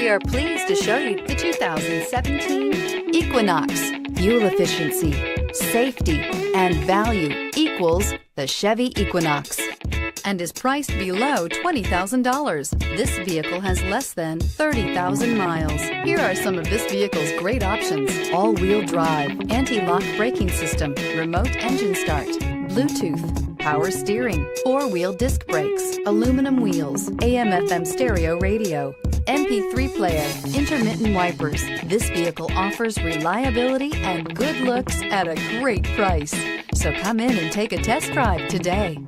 We are pleased to show you the 2017 Equinox. Fuel efficiency, safety, and value equals the Chevy Equinox and is priced below $20,000. This vehicle has less than 30,000 miles. Here are some of this vehicle's great options: all-wheel drive, anti-lock braking system, remote engine start, Bluetooth, power steering, four-wheel disc brakes, aluminum wheels, AM/FM stereo radio, MP3 player, intermittent wipers. This vehicle offers reliability and good looks at a great price. So come in and take a test drive today.